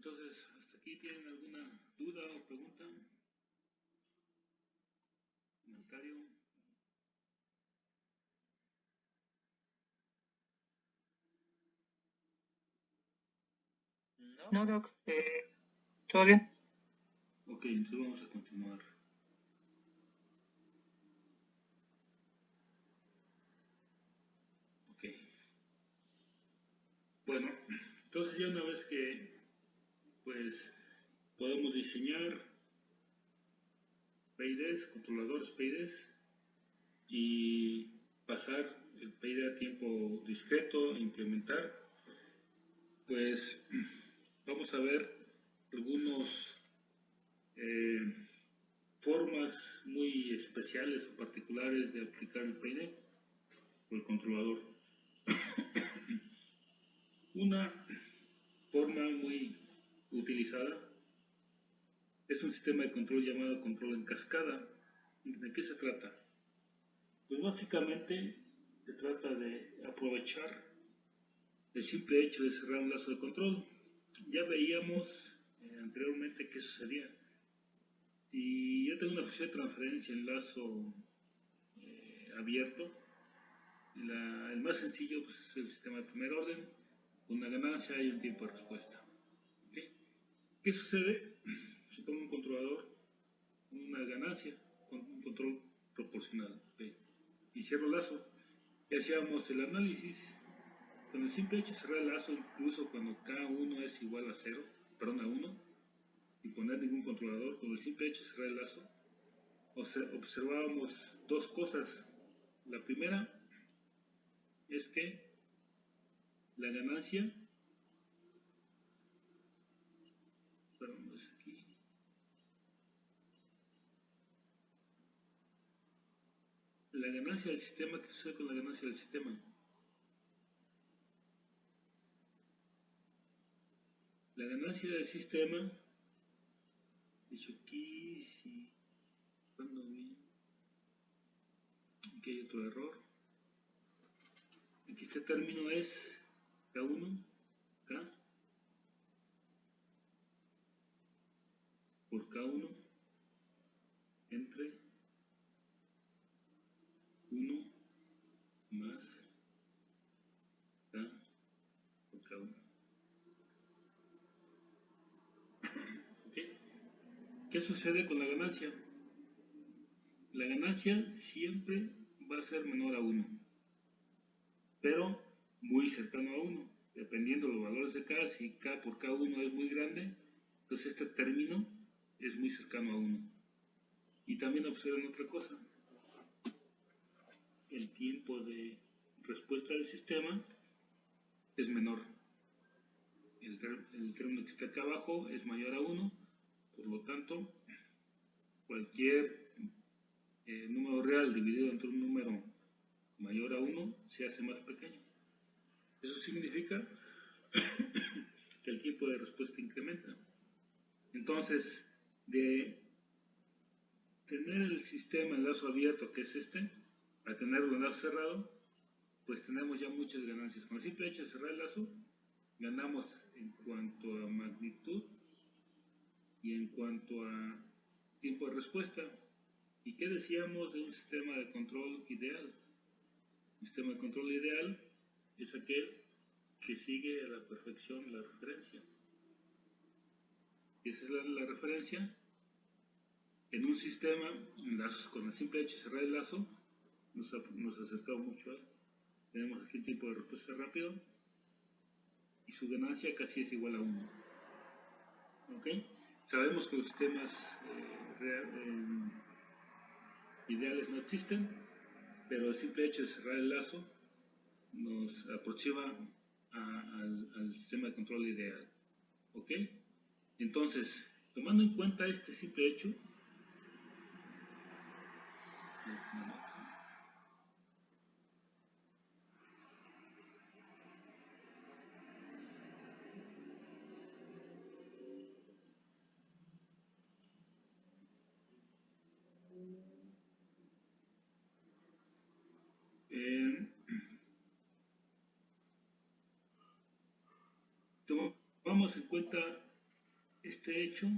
Entonces, hasta aquí tienen alguna duda o pregunta, comentario. No, Doc, ¿todo bien? Ok, entonces vamos a continuar. Ok. Bueno, entonces ya una vez que pues podemos diseñar PIDs, controladores PIDs y pasar el PID a tiempo discreto, implementar, pues vamos a ver algunos formas muy especiales o particulares de aplicar el PID o el controlador. Una forma muy utilizada es un sistema de control llamado control en cascada. ¿De qué se trata? Pues básicamente se trata de aprovechar el simple hecho de cerrar un lazo de control. Ya veíamos anteriormente qué sucedía. Si yo tengo una función de transferencia en lazo abierto, el más sencillo pues, es el sistema de primer orden, con una ganancia y un tiempo de respuesta. ¿Okay? ¿Qué sucede? Si pongo un controlador con una ganancia, con un control proporcional, ¿okay? Y cierro el lazo, y hacíamos el análisis con el simple hecho de cerrar el lazo, incluso cuando K1 es igual a 0, perdón, a 1, y poner ningún controlador, con el simple hecho de cerrar el lazo, observábamos dos cosas. La primera es que la ganancia, perdón, no es aquí, la ganancia del sistema, ¿qué sucede con la ganancia del sistema? La ganancia del sistema, dicho aquí, si cuando bien, aquí hay otro error. Aquí este término es K1, K por K1 entre 1 más K por K1. ¿Okay? ¿Qué sucede con la ganancia? La ganancia siempre va a ser menor a 1, pero muy cercano a 1. Dependiendo de los valores de K, si K por K1 es muy grande, entonces este término es muy cercano a 1. Y también observen otra cosa. El tiempo de respuesta del sistema es menor. El término que está acá abajo es mayor a 1, por lo tanto, cualquier número real dividido entre un número mayor a 1 se hace más pequeño. Eso significa que el tiempo de respuesta incrementa. Entonces, de tener el sistema en lazo abierto, que es este, a tenerlo en lazo cerrado, pues tenemos ya muchas ganancias. Con el simple hecho de cerrar el lazo, ganamos en cuanto a magnitud y en cuanto a tiempo de respuesta. ¿Y qué decíamos de un sistema de control ideal? Un sistema de control ideal es aquel que sigue a la perfección la referencia. Y esa es la referencia. En un sistema, con el simple hecho de cerrar el lazo, nos acercamos mucho a él. Tenemos aquí el tiempo de respuesta rápido y su ganancia casi es igual a 1. ¿Ok? Sabemos que los sistemas ideales no existen, pero el simple hecho de cerrar el lazo nos aproxima al sistema de control ideal. ¿Ok? Entonces, tomando en cuenta este simple hecho, tomamos en cuenta este hecho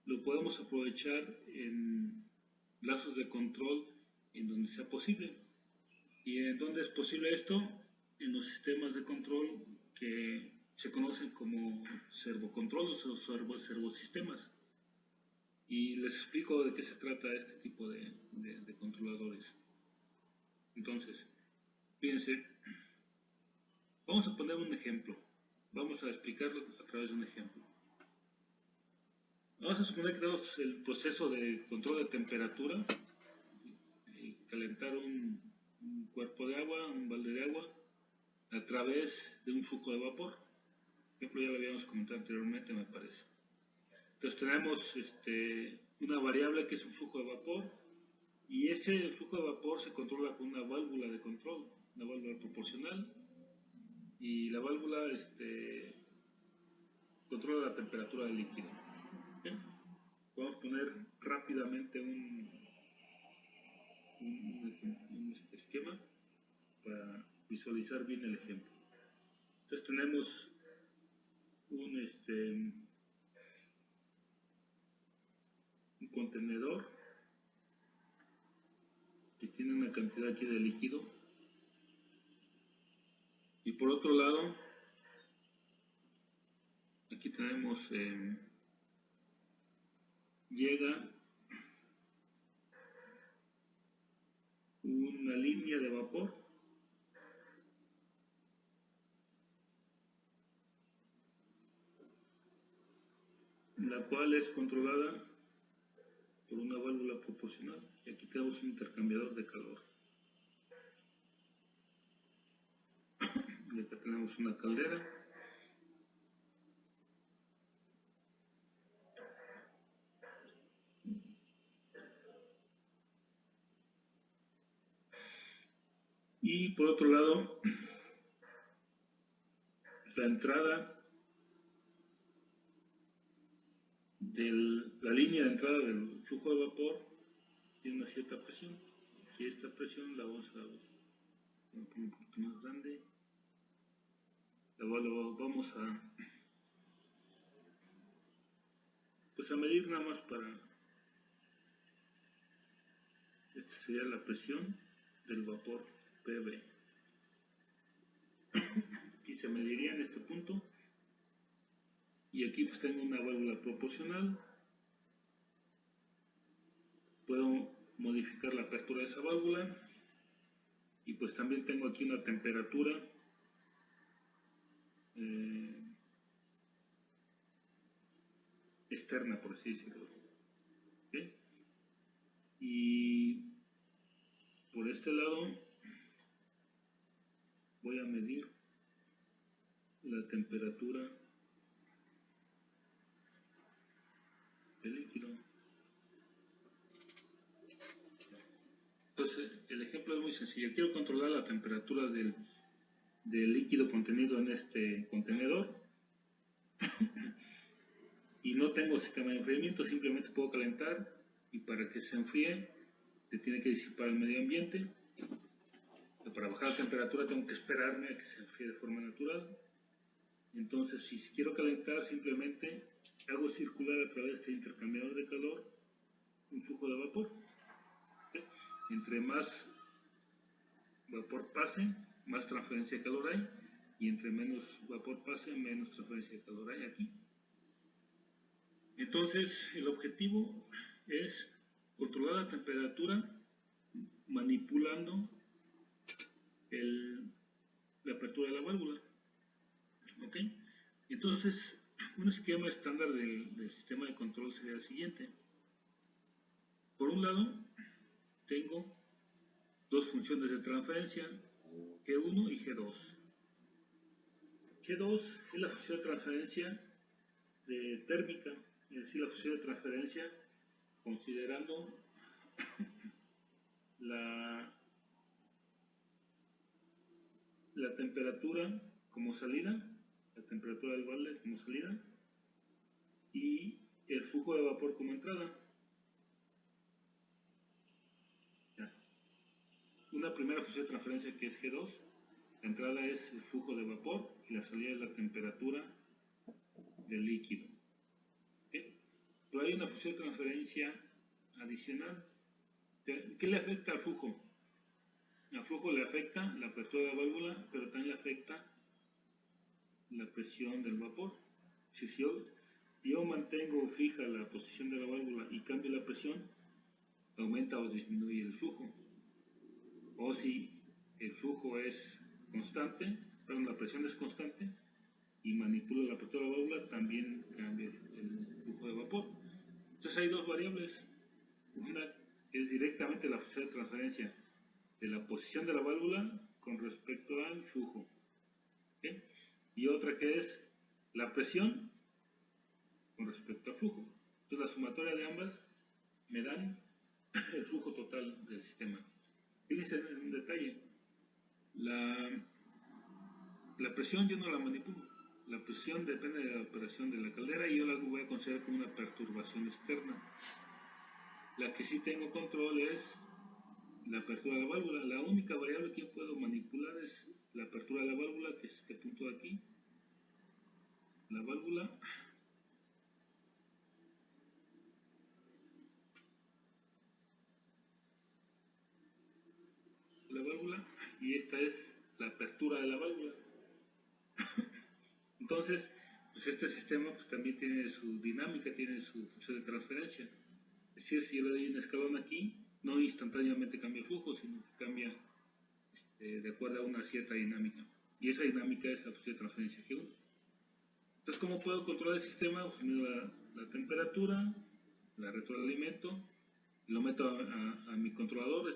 lo podemos aprovechar en lazos de control en donde sea posible. ¿Y en dónde es posible esto? En los sistemas de control que se conocen como servocontroles o servosistemas. Y les explico de qué se trata este tipo de controladores. Entonces, fíjense, vamos a poner un ejemplo. Vamos a explicarlo a través de un ejemplo. Vamos a suponer que tenemos el proceso de control de temperatura, calentar un cuerpo de agua, un balde de agua, a través de un flujo de vapor. Por ejemplo, ya lo habíamos comentado anteriormente, me parece. Entonces tenemos una variable que es un flujo de vapor, y ese flujo de vapor se controla con una válvula de control, una válvula proporcional, y la válvula controla la temperatura del líquido. ¿Okay? Vamos a poner rápidamente un esquema para visualizar bien el ejemplo. Entonces tenemos un contenedor que tiene una cantidad aquí de líquido, y por otro lado aquí tenemos llega una línea de vapor la cual es controlada por una válvula proporcional, y aquí tenemos un intercambiador de calor. Y acá tenemos una caldera. Y por otro lado, la entrada la línea de entrada del flujo de vapor tiene una cierta presión, y esta presión la vamos a poner un poquito más grande. La vamos a medir nada más para, esta sería la presión del vapor PV, y se mediría en este punto. Y aquí pues tengo una válvula proporcional, puedo modificar la apertura de esa válvula, y pues también tengo aquí una temperatura externa, por así decirlo. ¿Okay? Y por este lado voy a medir la temperatura del líquido. Entonces el ejemplo es muy sencillo. Quiero controlar la temperatura del líquido contenido en este contenedor y no tengo sistema de enfriamiento, simplemente puedo calentar, y para que se enfríe se tiene que disipar el medio ambiente. Para bajar la temperatura tengo que esperarme a que se enfríe de forma natural. Entonces, si quiero calentar, simplemente hago circular a través de este intercambiador de calor un flujo de vapor. ¿Sí? Entre más vapor pase, más transferencia de calor hay, y entre menos vapor pase, menos transferencia de calor hay aquí. Entonces, el objetivo es controlar la temperatura manipulando la apertura de la válvula. ¿Ok? Entonces, un esquema estándar del sistema de control sería el siguiente. Por un lado, tengo dos funciones de transferencia, G1 y G2. G2 es la función de transferencia térmica, es decir, la función de transferencia considerando la temperatura como salida, la temperatura del balde como salida, y el flujo de vapor como entrada. Ya. Una primera función de transferencia que es G2, la entrada es el flujo de vapor y la salida es la temperatura del líquido. pero hay una función de transferencia adicional. ¿Qué le afecta al flujo? Al flujo le afecta la apertura de la válvula, pero también le afecta la presión del vapor. Si yo mantengo fija la posición de la válvula y cambio la presión, aumenta o disminuye el flujo. O si el flujo es constante, pero la presión es constante y manipulo la apertura de la válvula, también cambia el flujo de vapor. Entonces hay dos variables. Una es directamente la función de transferencia de la posición de la válvula con respecto al flujo. ¿Okay? Y otra que es la presión con respecto al flujo. Entonces la sumatoria de ambas me dan el flujo total del sistema. Fíjense en un detalle. La presión yo no la manipulo. La presión depende de la operación de la caldera y yo la voy a considerar como una perturbación externa. La que sí tengo control es la apertura de la válvula. La única variable que yo puedo manipular es la apertura de la válvula, que es este punto de aquí. La válvula y esta es la apertura de la válvula. Entonces, pues este sistema pues también tiene su dinámica, tiene su función de transferencia. Es decir, si yo le doy un escalón aquí, no instantáneamente cambia el flujo, sino que cambia de acuerdo a una cierta dinámica. Y esa dinámica es la función de transferencia G1. Entonces, ¿cómo puedo controlar el sistema? Pues mido la temperatura, la retroalimento, lo meto a mi controlador.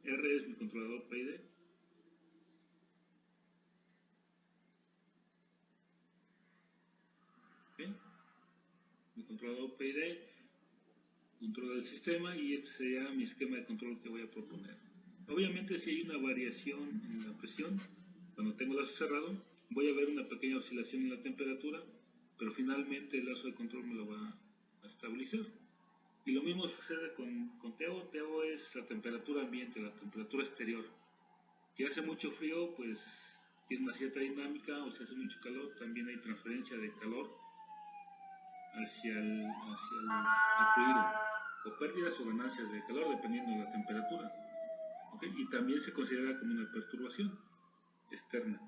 R es mi controlador PID. ¿Okay? Mi controlador PID controla el sistema y este sería mi esquema de control que voy a proponer. Obviamente, si hay una variación en la presión, cuando tengo el lazo cerrado, voy a ver una pequeña oscilación en la temperatura, pero finalmente el lazo de control me lo va a estabilizar. Y lo mismo sucede con TEO. TEO es la temperatura ambiente, la temperatura exterior. Si hace mucho frío, pues tiene una cierta dinámica, o si hace mucho calor, también hay transferencia de calor hacia el fluido, o pérdidas o ganancias de calor dependiendo de la temperatura. ¿Okay? Y también se considera como una perturbación externa.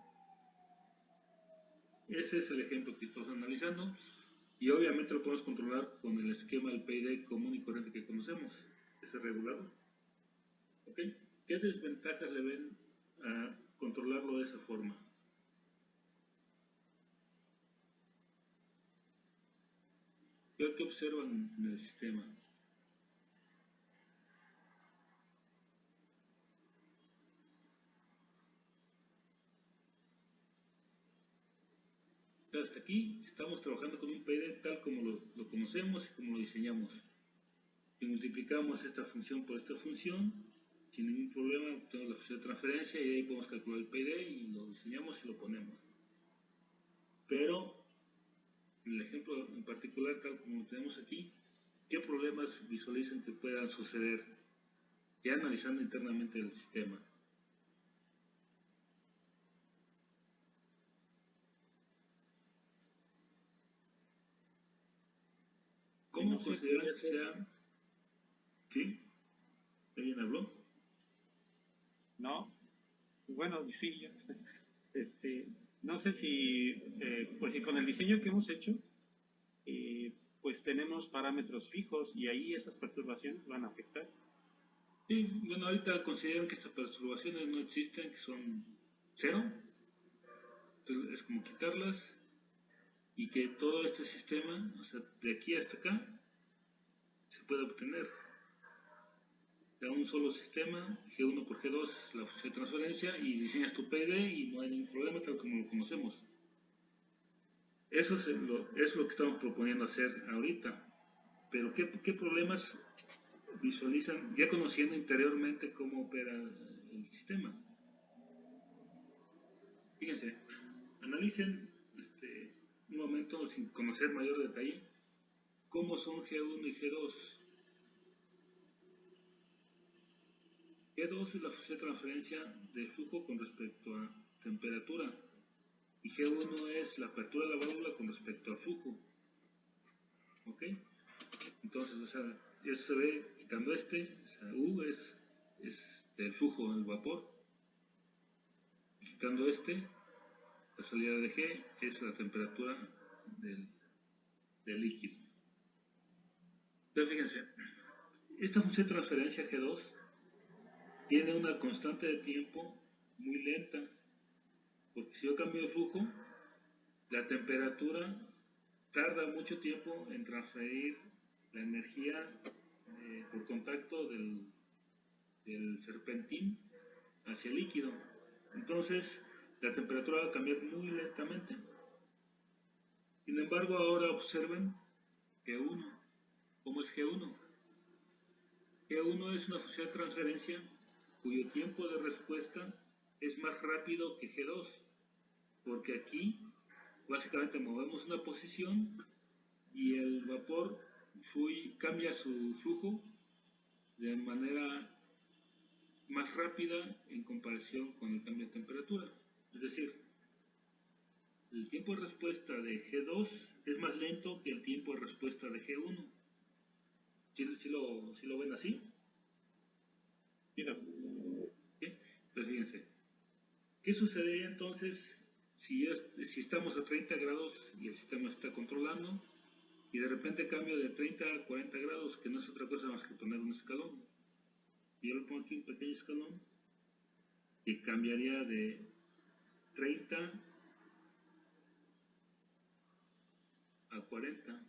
Ese es el ejemplo que estamos analizando y obviamente lo podemos controlar con el esquema del PID común y corriente que conocemos, ese regulador. ¿Okay? ¿Qué desventajas le ven a controlarlo de esa forma? ¿Qué observan en el sistema? Hasta aquí estamos trabajando con un PID tal como lo conocemos y como lo diseñamos. Si multiplicamos esta función por esta función, sin ningún problema obtenemos la función de transferencia y de ahí podemos calcular el PID y lo diseñamos y lo ponemos. Pero en el ejemplo en particular, tal como lo tenemos aquí, ¿qué problemas visualizan que puedan suceder ya analizando internamente el sistema? ¿Cómo consideran que sea? ¿Sí? ¿Alguien habló? No, bueno, sí, no sé si, pues si con el diseño que hemos hecho, pues tenemos parámetros fijos y ahí esas perturbaciones van a afectar. Sí, bueno, ahorita consideran que estas perturbaciones no existen, que son cero. Entonces es como quitarlas y que todo este sistema, o sea, de aquí hasta acá, se puede obtener. Da un solo sistema, G1 por G2, la función de transferencia, y diseñas tu PD y no hay ningún problema tal como lo conocemos. Eso es lo que estamos proponiendo hacer ahorita. Pero ¿qué problemas visualizan ya conociendo interiormente cómo opera el sistema? Fíjense, analicen un momento sin conocer mayor detalle cómo son G1 y G2. G2 es la función de transferencia de flujo con respecto a temperatura y G1 es la apertura de la válvula con respecto al flujo. ¿Ok? Entonces, o sea, eso se ve quitando o sea, U es el flujo del vapor, quitando la salida de G es la temperatura del, del líquido. Pero fíjense, esta función de transferencia G2 tiene una constante de tiempo muy lenta, porque si yo cambio de flujo, la temperatura tarda mucho tiempo en transferir la energía por contacto del serpentín hacia el líquido. Entonces, la temperatura va a cambiar muy lentamente. Sin embargo, ahora observen G1. ¿Cómo es G1? G1 es una función de transferencia cuyo tiempo de respuesta es más rápido que G2, porque aquí básicamente movemos una posición y el vapor cambia su flujo de manera más rápida en comparación con el cambio de temperatura. Es decir, el tiempo de respuesta de G2 es más lento que el tiempo de respuesta de G1. ¿Sí lo ven así? Mira, ¿Sí? Pues fíjense, ¿qué sucedería entonces si estamos a 30 grados y el sistema está controlando y de repente cambio de 30 a 40 grados, que no es otra cosa más que poner un escalón? Y yo le pongo aquí un pequeño escalón que cambiaría de 30 a 40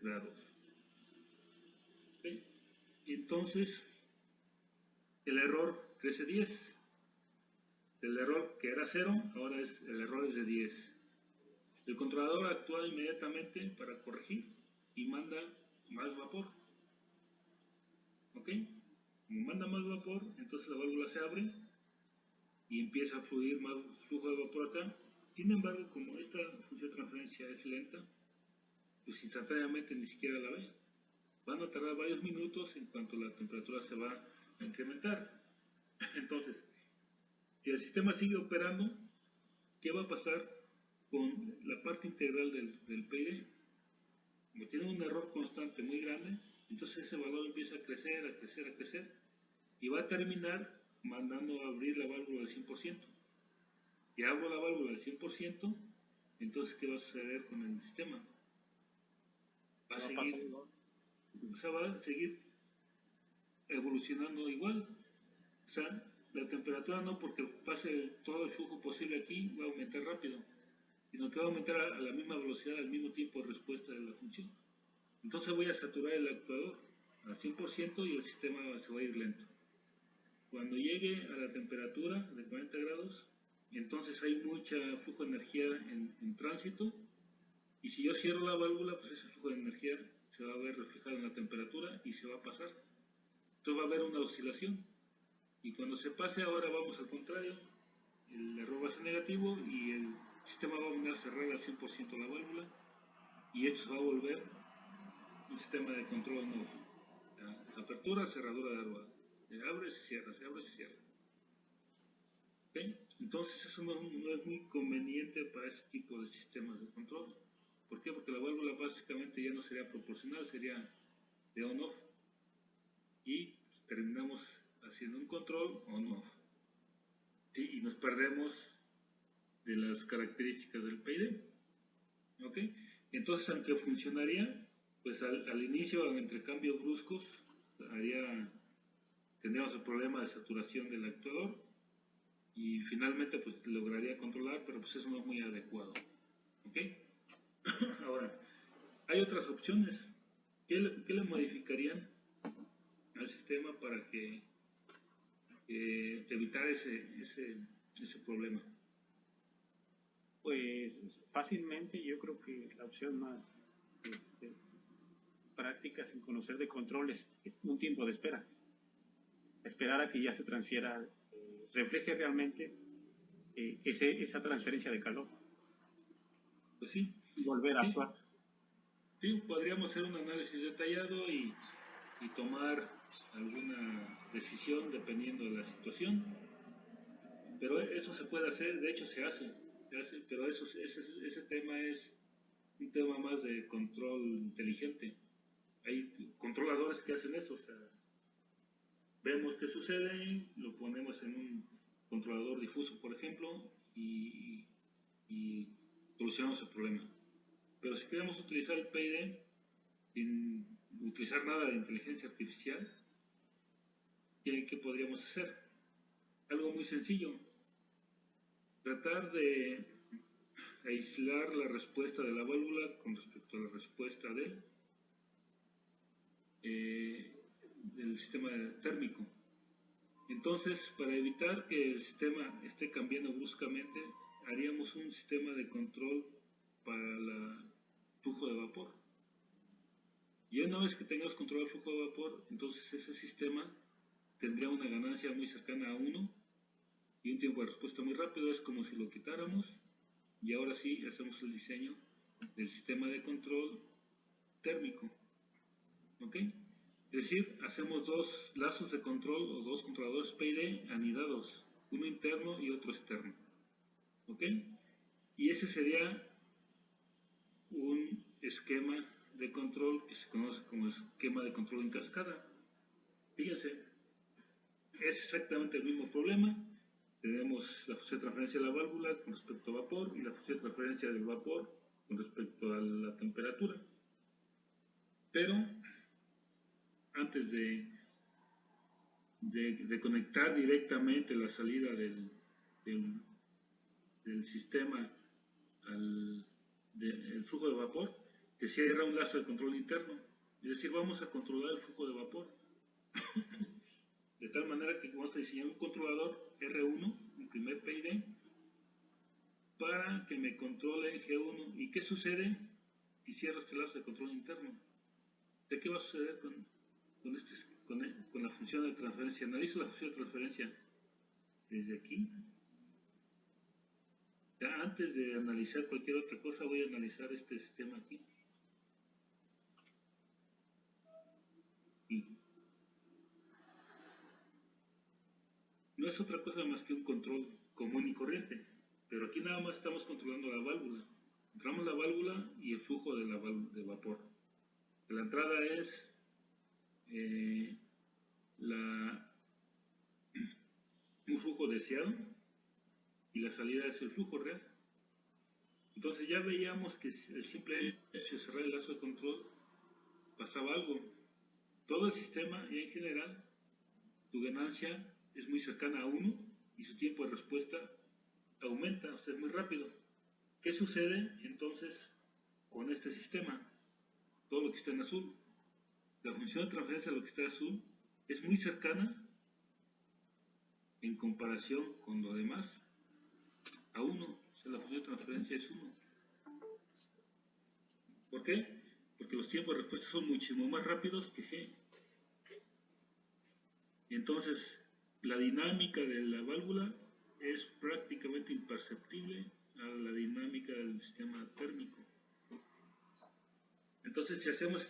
grados. ¿Sí? Y entonces el error crece 10. El error que era 0, ahora el error es de 10. El controlador actúa inmediatamente para corregir y manda más vapor. ¿Ok? Como manda más vapor, entonces la válvula se abre y empieza a fluir más flujo de vapor acá. Sin embargo, como esta función de transferencia es lenta, pues instantáneamente ni siquiera la ve. Van a tardar varios minutos en cuanto la temperatura se va a incrementar. Entonces, si el sistema sigue operando, ¿qué va a pasar con la parte integral del PID? Como tiene un error constante muy grande, entonces ese valor empieza a crecer, a crecer, a crecer, y va a terminar mandando a abrir la válvula al 100%. Si abro la válvula al 100%, entonces ¿qué va a suceder con el sistema? Va a seguir evolucionando igual. O sea, la temperatura no porque pase todo el flujo posible aquí va a aumentar rápido, sino que va a aumentar a la misma velocidad, al mismo tiempo de respuesta de la función. Entonces voy a saturar el actuador al 100% y el sistema se va a ir lento. Cuando llegue a la temperatura de 40 grados, entonces hay mucha flujo de energía en tránsito, y si yo cierro la válvula, pues ese flujo de energía se va a ver reflejado en la temperatura y se va a pasar. Entonces va a haber una oscilación, y cuando se pase ahora vamos al contrario, el error va a ser negativo y el sistema va a volver a cerrar al 100% la válvula, y esto se va a volver un sistema de control no. Apertura, cerradura de árbol. Se abre, se cierra, se abre, se cierra. ¿Okay? Entonces eso no es muy conveniente para este tipo de sistemas de control. ¿Por qué? Porque la válvula básicamente ya no sería proporcional, sería de on-off. Y terminamos haciendo un control on-off. ¿Sí? Y nos perdemos de las características del PID. ¿Ok? Entonces, aunque funcionaría, pues al inicio, entre cambios bruscos, tendríamos el problema de saturación del actuador y finalmente pues lograría controlar, pero pues eso no es muy adecuado. ¿Ok? Ahora, hay otras opciones. ¿Qué le modificarían al sistema para que evitar ese problema? pues fácilmente yo creo que la opción más este, práctica sin conocer de control es un tiempo de espera. Esperar a que ya se transfiera, refleje realmente esa transferencia de calor Pues sí, y volver a sí, actuar. sí, podríamos hacer un análisis detallado y tomar alguna decisión dependiendo de la situación, pero eso se puede hacer, de hecho se hace, pero ese tema es un tema más de control inteligente. controladores que hacen eso, o sea, vemos qué sucede, lo ponemos en un controlador difuso, por ejemplo, y solucionamos el problema. Pero si queremos utilizar el PID sin utilizar nada de inteligencia artificial, ¿qué podríamos hacer? Algo muy sencillo. Tratar de aislar la respuesta de la válvula con respecto a la respuesta del sistema térmico. Entonces, para evitar que el sistema esté cambiando bruscamente, haríamos un sistema de control para el flujo de vapor. Y una vez que tengamos controlado el flujo de vapor, entonces ese sistema tendría una ganancia muy cercana a 1 y un tiempo de respuesta muy rápido. Es como si lo quitáramos y ahora sí hacemos el diseño del sistema de control térmico. ¿Ok? Es decir, hacemos dos lazos de control o dos controladores PID anidados, uno interno y otro externo. ¿Ok? Y ese sería un esquema de control que se conoce como esquema de control en cascada. Fíjense, es exactamente el mismo problema. Tenemos la función de transferencia de la válvula con respecto a vapor y la función de transferencia del vapor con respecto a la temperatura. Pero antes de conectar directamente la salida del sistema al el flujo de vapor, se cierra un lazo de control interno. Es decir, vamos a controlar el flujo de vapor. De tal manera que vamos a diseñar un controlador R1, un primer PID, para que me controle el G1. ¿Y qué sucede si cierro este lazo de control interno? ¿De qué va a suceder con la función de transferencia? Analizo la función de transferencia desde aquí. Ya antes de analizar cualquier otra cosa, voy a analizar este sistema aquí. Y no es otra cosa más que un control común y corriente, pero aquí nada más estamos controlando la válvula. Controlamos la válvula y el flujo de vapor. La entrada es un flujo deseado y la salida es el flujo real. Entonces ya veíamos que el simple hecho de cerrar el lazo de control pasaba algo. Todo el sistema y en general, tu ganancia es muy cercana a 1 y su tiempo de respuesta aumenta, o sea, es muy rápido. ¿Qué sucede entonces con este sistema? Todo lo que está en azul. La función de transferencia de lo que está en azul es muy cercana en comparación con lo demás a 1. O sea, la función de transferencia es 1. ¿Por qué? Porque los tiempos de respuesta son muchísimo más rápidos que G. Entonces, la dinámica de la válvula es prácticamente imperceptible a la dinámica del sistema térmico. Entonces, si cerramos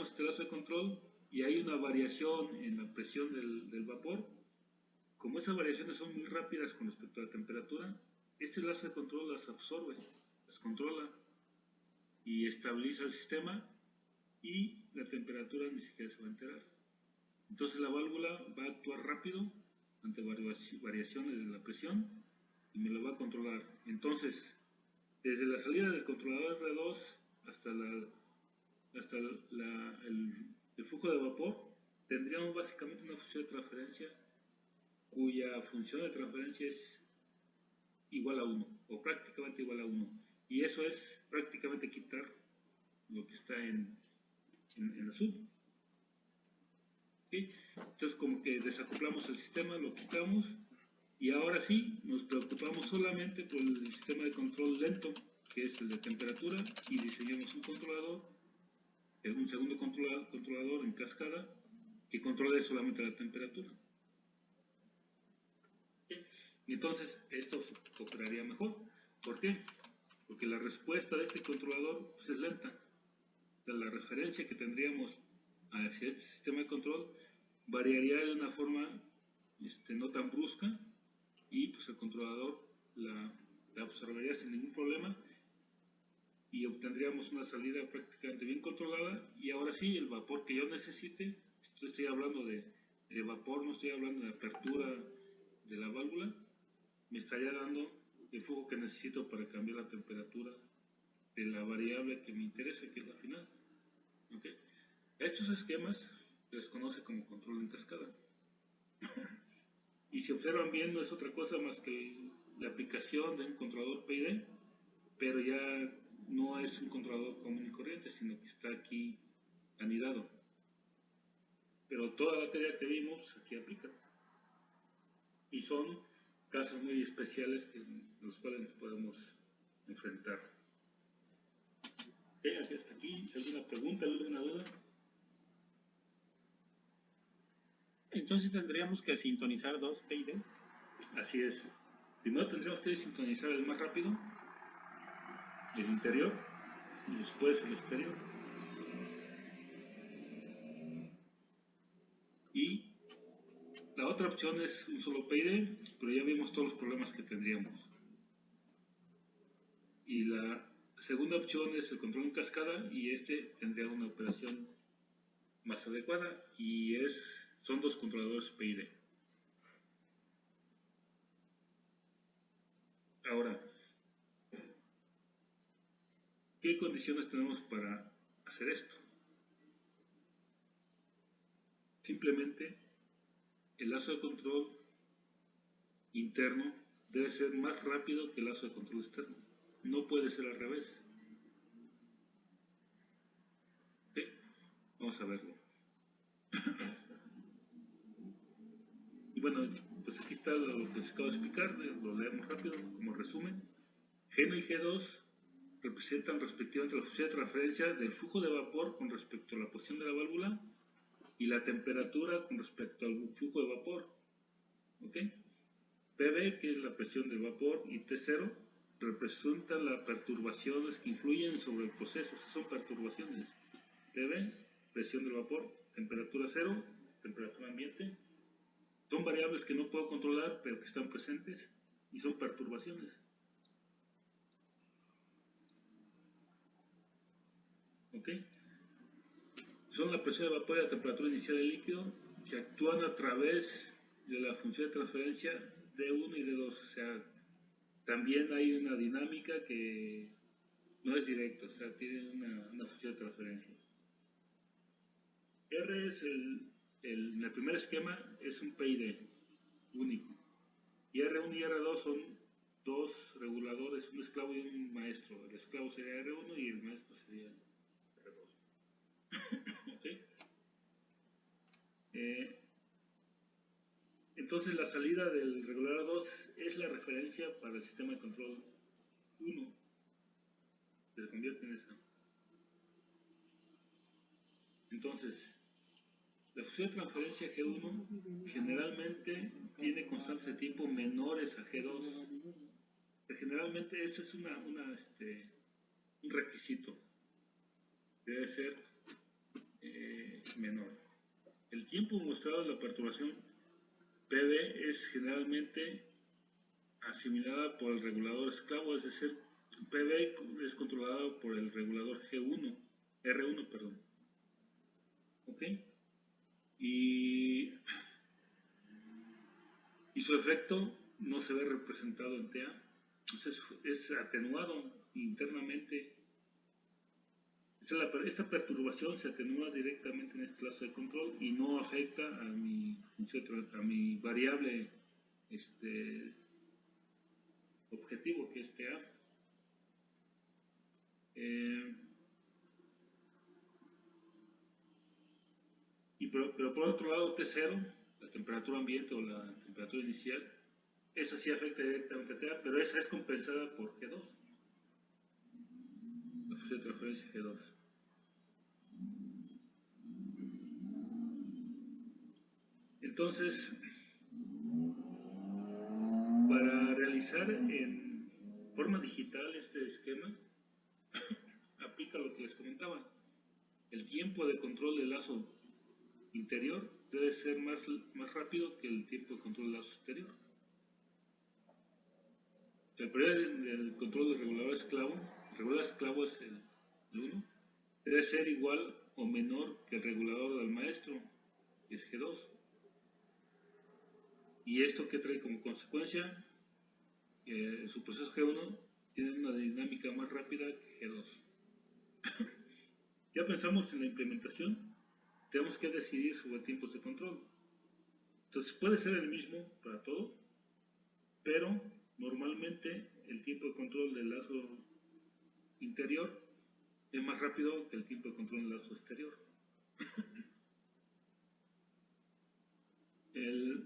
este lazo de control y hay una variación en la presión del vapor, como esas variaciones son muy rápidas con respecto a la temperatura, este lazo de control las absorbe, las controla y estabiliza el sistema y la temperatura ni siquiera se va a enterar. Entonces la válvula va a actuar rápido ante variaciones de la presión y me lo va a controlar. Entonces, desde la salida del controlador R2 hasta el flujo de vapor, tendríamos básicamente una función de transferencia cuya función de transferencia es igual a 1 o prácticamente igual a 1. Y eso es prácticamente quitar lo que está en azul. ¿Sí? Entonces como que desacoplamos el sistema, lo quitamos y ahora sí nos preocupamos solamente por el sistema de control lento, que es el de temperatura, y diseñamos un controlador, un segundo controlador en cascada que controle solamente la temperatura. ¿Sí? Y entonces esto operaría mejor. ¿Por qué? Porque la respuesta de este controlador pues, es lenta. O sea, la referencia que tendríamos hacia este sistema de control variaría de una forma no tan brusca y pues el controlador la absorbería sin ningún problema y obtendríamos una salida prácticamente bien controlada. Y ahora sí, el vapor que yo necesite, estoy hablando de vapor, no estoy hablando de apertura de la válvula, me estaría dando el flujo que necesito para cambiar la temperatura de la variable que me interesa, que es la final. ¿Okay? Estos esquemas se les conoce como control en cascada. Y si observan bien, no es otra cosa más que la aplicación de un controlador PID, pero ya no es un controlador común y corriente, sino que está aquí anidado. Pero toda la teoría que vimos aquí aplica. Y son casos muy especiales que los cuales nos podemos enfrentar. Hasta aquí, ¿alguna pregunta, alguna duda? Entonces tendríamos que sintonizar dos PID. Así es. Primero tendríamos que sintonizar el más rápido, el interior, y después el exterior. Y la otra opción es un solo PID, pero ya vimos todos los problemas que tendríamos. Y la segunda opción es el control en cascada, y este tendría una operación más adecuada, y son dos controladores PID. Ahora, ¿qué condiciones tenemos para hacer esto? Simplemente el lazo de control interno debe ser más rápido que el lazo de control externo. No puede ser al revés. ¿Sí? Vamos a verlo. Y bueno, pues aquí está lo que les acabo de explicar, lo leemos rápido como resumen. G1 y G2 representan respectivamente la función de transferencia del flujo de vapor con respecto a la posición de la válvula y la temperatura con respecto al flujo de vapor. ¿Ok? PV, que es la presión del vapor, y T0 representan las perturbaciones que influyen sobre el proceso. Esas son perturbaciones. PV, presión del vapor, temperatura cero, temperatura ambiente. Son variables que no puedo controlar, pero que están presentes y son perturbaciones. ¿Ok? Son la presión de vapor y la temperatura inicial del líquido que actúan a través de la función de transferencia D1 y D2. O sea, también hay una dinámica que no es directa, o sea, tiene una función de transferencia. R es en el primer esquema es un PID único. Y R1 y R2 son dos reguladores, un esclavo y un maestro. El esclavo sería R1 y el maestro sería R2. ¿Okay? Entonces la salida del regulador 2 es la referencia para el sistema de control 1. Se convierte en esa. Entonces, la función de transferencia G1 generalmente tiene constantes de tiempo menores a G2. Generalmente eso es un requisito. Debe ser menor. El tiempo mostrado de la perturbación PV es generalmente asimilada por el regulador esclavo, es decir, PV es controlado por el regulador R1, perdón. ¿Ok? Y su efecto no se ve representado en TA, entonces es atenuado internamente. Esta perturbación se atenúa directamente en este lazo de control y no afecta a mi variable objetivo, que es TA. Pero por otro lado, T0, la temperatura ambiente o la temperatura inicial, esa sí afecta directamente a TA, pero esa es compensada por G2, la función de transferencia G2. Entonces, para realizar en forma digital este esquema, aplica lo que les comentaba. El tiempo de control del lazo interior debe ser más rápido que el tiempo de control del lazo exterior. El periodo del control del regulador esclavo regulador esclavo es el 1, debe ser igual o menor que el regulador del maestro, que es G2. ¿Y esto qué trae como consecuencia? Que su proceso G1 tiene una dinámica más rápida que G2. Ya pensamos en la implementación, tenemos que decidir sobre tiempos de control. Entonces puede ser el mismo para todo, pero normalmente el tiempo de control del lazo interior es más rápido que el tiempo de control del lazo exterior. El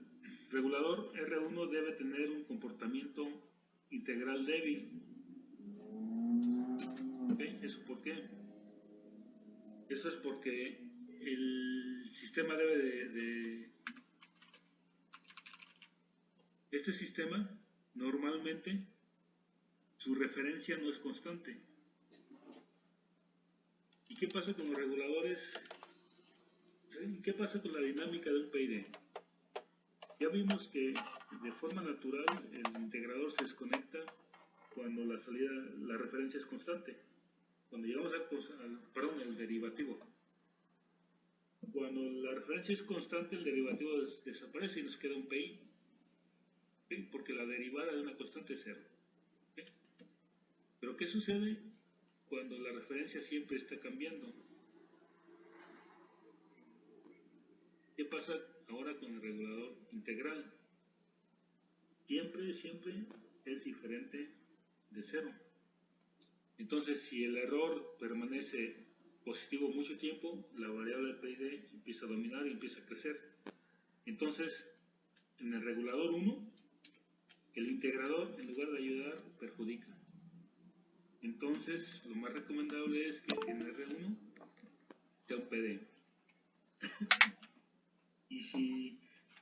regulador R1 debe tener un comportamiento integral débil. ¿Okay? ¿Eso por qué? Eso es porque el sistema debe este sistema normalmente su referencia no es constante. ¿Y qué pasa con los reguladores? ¿Y qué pasa con la dinámica de un PID? Ya vimos que de forma natural el integrador se desconecta cuando la referencia es constante. Cuando llegamos el derivativo. Cuando la referencia es constante, el derivativo desaparece y nos queda un PI. ¿Sí? Porque la derivada de una constante es 0. ¿Sí? Pero ¿qué sucede cuando la referencia siempre está cambiando? ¿Qué pasa ahora con el regulador integral? Siempre es diferente de 0. Entonces, si el error permanece positivo mucho tiempo, la variable PID empieza a dominar y empieza a crecer. Entonces, en el regulador 1, el integrador, en lugar de ayudar, perjudica. Entonces, lo más recomendable es que en R1 sea un PD. Y si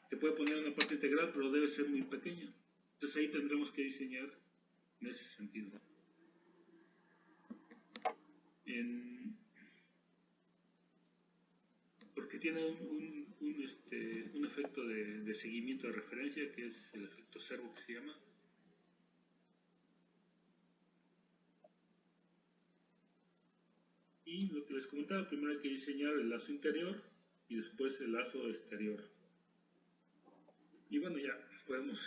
se puede poner una parte integral, pero debe ser muy pequeña. Entonces ahí tendremos que diseñar en ese sentido. Porque tiene un efecto de seguimiento de referencia, que es el efecto servo que se llama. Y lo que les comentaba, primero hay que diseñar el lazo interior y después el lazo exterior. Y bueno, ya podemos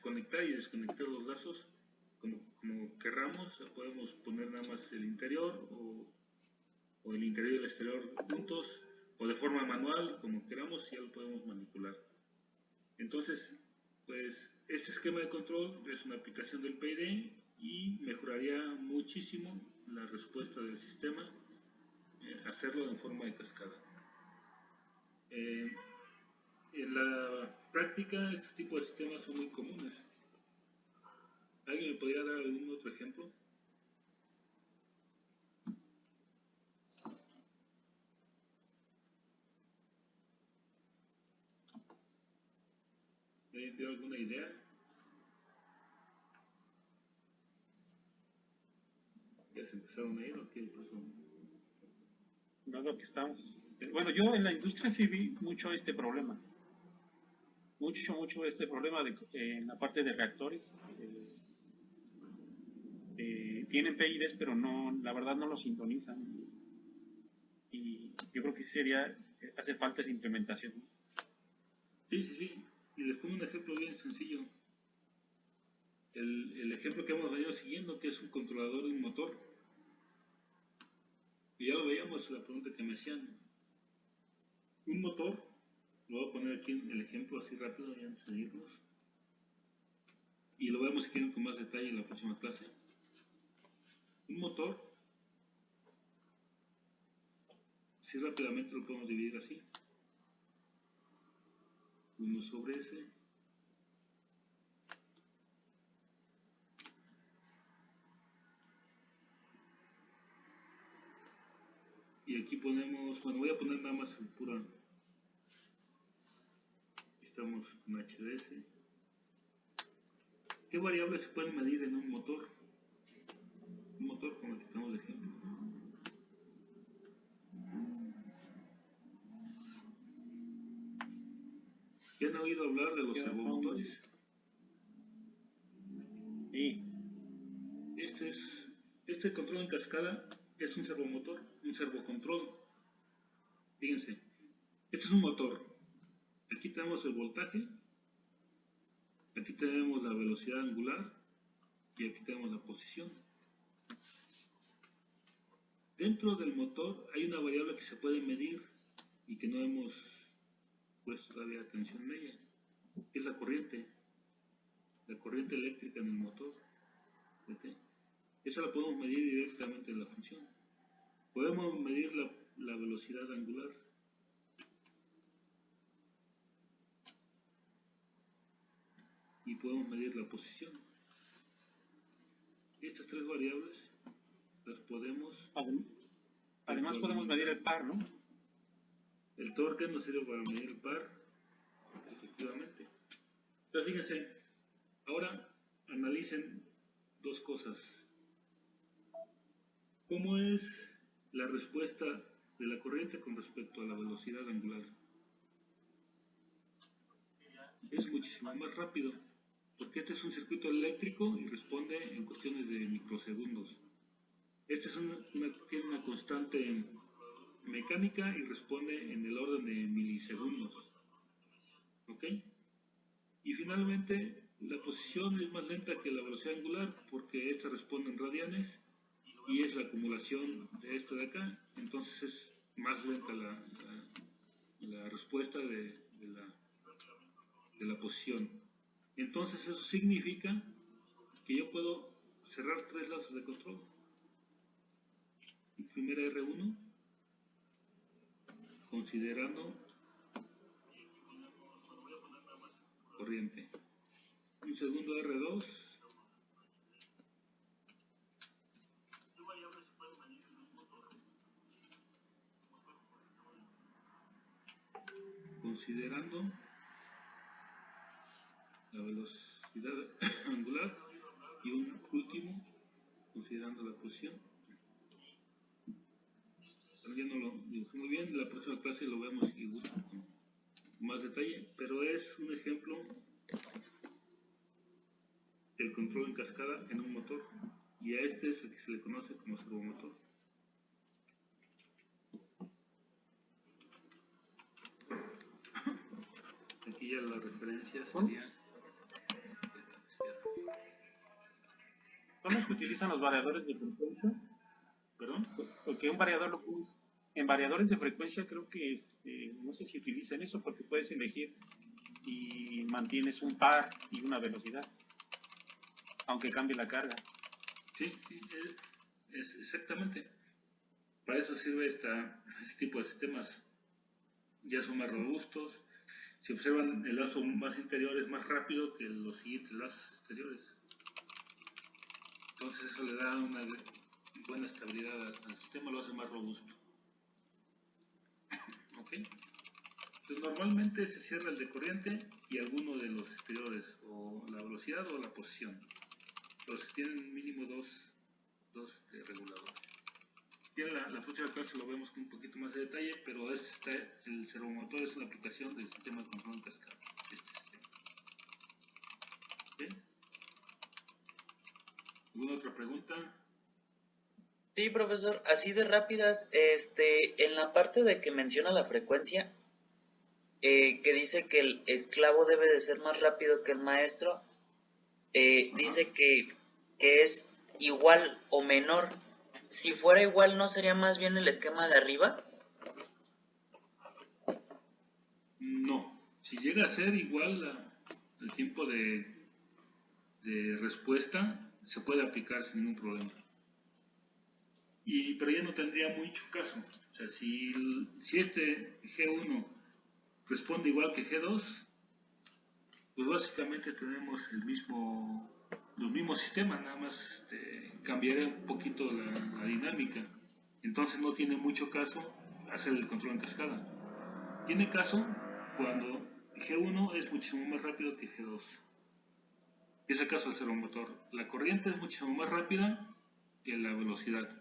conectar y desconectar los lazos como querramos. Podemos poner nada más el interior o el interior y el exterior juntos, o de forma manual, como queramos, y ya lo podemos manipular. Entonces, pues este esquema de control es una aplicación del PID y mejoraría muchísimo la respuesta del sistema, hacerlo en forma de cascada. En la práctica, este tipo de sistemas son muy comunes. ¿Alguien me podría dar algún otro ejemplo? ¿Alguien tiene alguna idea? ¿Ya se empezaron a ir o qué pasó? No es lo que estamos. Bueno, yo en la industria sí vi mucho este problema. Mucho este problema en la parte de reactores. Tienen PIDs, pero no, la verdad no los sintonizan. Y yo creo que hace falta esa implementación. Sí. Y les pongo un ejemplo bien sencillo. El ejemplo que hemos venido siguiendo, que es un controlador de un motor. Y ya lo veíamos, la pregunta que me hacían. Un motor, lo voy a poner aquí en el ejemplo así rápido, ya antes de irnos. Y lo vemos si quieren con más detalle en la próxima clase. Un motor, si rápidamente lo podemos dividir así. 1 sobre S. Y aquí ponemos, bueno, voy a poner nada más el pura. Estamos con HDS. ¿Qué variables se pueden medir en un motor? Un motor como el que estamos de ejemplo. ¿Ya han oído hablar de los servomotores? Sí. Este Este control en cascada es un servomotor, un servocontrol. Fíjense, este es un motor. Aquí tenemos el voltaje, aquí tenemos la velocidad angular y aquí tenemos la posición. Dentro del motor hay una variable que se puede medir y que no hemos puesto todavía atención en ella, que es la corriente eléctrica en el motor. ¿Sí? Esa la podemos medir directamente en la función. Podemos medir la velocidad angular. Y podemos medir la posición. Estas tres variables las podemos... Además podemos medir el par, ¿no? El torque nos sirve para medir el par, efectivamente. Entonces fíjense, ahora analicen dos cosas. ¿Cómo es la respuesta de la corriente con respecto a la velocidad angular? Es muchísimo más rápido, porque este es un circuito eléctrico y responde en cuestiones de microsegundos. Este tiene una constante mecánica y responde en el orden de milisegundos. ¿Ok? Y finalmente, la posición es más lenta que la velocidad angular porque esta responde en radianes y es la acumulación de esto de acá, entonces es más lenta la respuesta de la posición. Entonces eso significa que yo puedo cerrar tres lazos de control. Primera R1, considerando corriente. Un segundo R2, considerando la velocidad angular, y un último, considerando la posición. Ya no lo dibujé muy bien, en la próxima clase lo vemos igual, con más detalle, pero es un ejemplo del control en cascada en un motor, y a este es el que se le conoce como servomotor. Aquí ya la referencia sería... ¿Son los que utilizan los variadores de frecuencia? ¿Perdón? Porque un variador lo puedes... En variadores de frecuencia creo que no sé si utilizan eso porque puedes elegir y mantienes un par y una velocidad, aunque cambie la carga. Sí, es exactamente. Para eso sirve este tipo de sistemas. Ya son más robustos. Si observan, el lazo más interior es más rápido que los siguientes lazos exteriores. Entonces eso le da una buena estabilidad al sistema, lo hace más robusto. ¿Ok? Entonces normalmente se cierra el de corriente y alguno de los exteriores, o la velocidad o la posición. Los que tienen mínimo dos reguladores. Bien, la próxima clase lo vemos con un poquito más de detalle, pero el servomotor es una aplicación del sistema de control en cascada. ¿Okay? ¿Alguna otra pregunta? Sí, profesor, así de rápidas, en la parte de que menciona la frecuencia, que dice que el esclavo debe de ser más rápido que el maestro, dice que es igual o menor. Si fuera igual, ¿no sería más bien el esquema de arriba? No. Si llega a ser igual el tiempo de respuesta, se puede aplicar sin ningún problema. Pero ya no tendría mucho caso. O sea, si este G1 responde igual que G2, pues básicamente tenemos los mismos sistemas, nada más cambiaré un poquito la dinámica. Entonces no tiene mucho caso hacer el control en cascada. Tiene caso cuando G1 es muchísimo más rápido que G2. Y es el caso del servomotor. La corriente es muchísimo más rápida que la velocidad.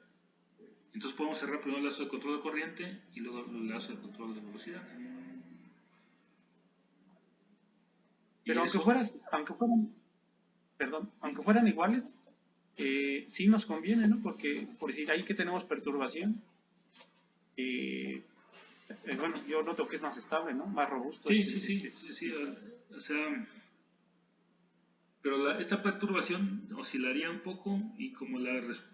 Entonces podemos cerrar primero el lazo de control de corriente y luego el lazo de control de velocidad. Pero aunque fueran iguales, sí nos conviene, ¿no? Porque por decir ahí que tenemos perturbación, bueno, yo noto que es más estable, ¿no? Más robusto. Sí, o sea, pero esta perturbación oscilaría un poco y como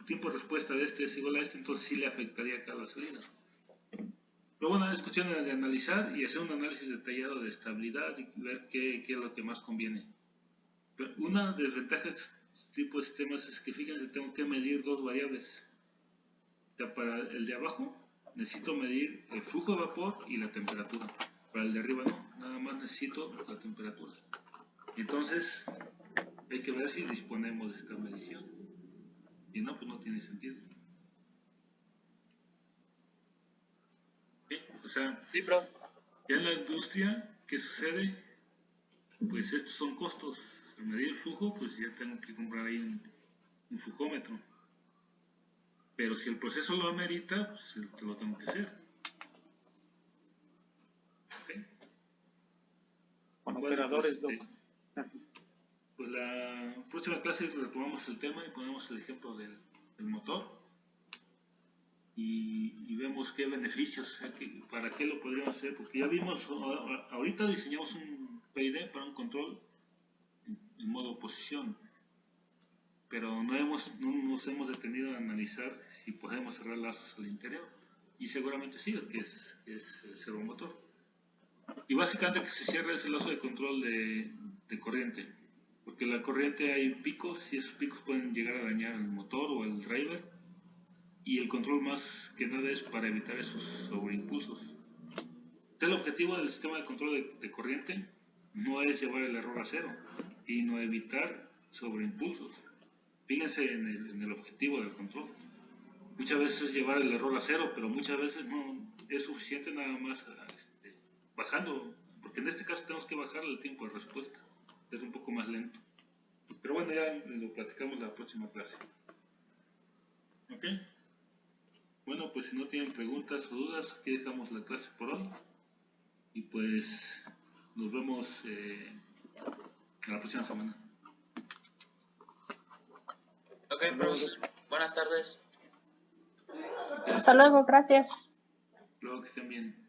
tiempo de respuesta de este es igual a este, entonces sí le afectaría acá la salida. Pero bueno, es cuestión de analizar y hacer un análisis detallado de estabilidad y ver qué es lo que más conviene. Pero una desventaja de este tipo de sistemas es que fíjense, tengo que medir dos variables. O sea, para el de abajo necesito medir el flujo de vapor y la temperatura. Para el de arriba no, nada más necesito la temperatura. Entonces hay que ver si disponemos de esta medición. Si no, pues no tiene sentido. ¿Sí? O sea, Sí, bro. ya en la industria, ¿qué sucede? Pues estos son costos. Al medir el flujo, pues ya tengo que comprar ahí un flujómetro. Pero si el proceso lo amerita, pues lo tengo que hacer. ¿Okay? Con operadores, pues, pues la próxima clase retomamos el tema y ponemos el ejemplo del motor y vemos qué beneficios, para qué lo podríamos hacer, porque ya vimos, ahorita diseñamos un PID para un control en modo posición, pero no nos hemos detenido a analizar si podemos cerrar lazos al interior, y seguramente sí, que es el servomotor. Y básicamente que se cierre ese lazo de control de corriente, porque la corriente hay picos y esos picos pueden llegar a dañar el motor o el driver, y el control más que nada es para evitar esos sobreimpulsos. El objetivo del sistema de control de corriente no es llevar el error a cero, sino evitar sobreimpulsos. Fíjense en el objetivo del control. Muchas veces es llevar el error a cero, pero muchas veces no es suficiente nada más bajando, porque en este caso tenemos que bajar el tiempo de respuesta, es un poco más lento. Pero bueno, ya lo platicamos la próxima clase. ¿Ok? Bueno, pues si no tienen preguntas o dudas, aquí dejamos la clase por hoy. Y pues nos vemos la próxima semana. Ok, pues, buenas tardes. Hasta luego, gracias. Luego que estén bien.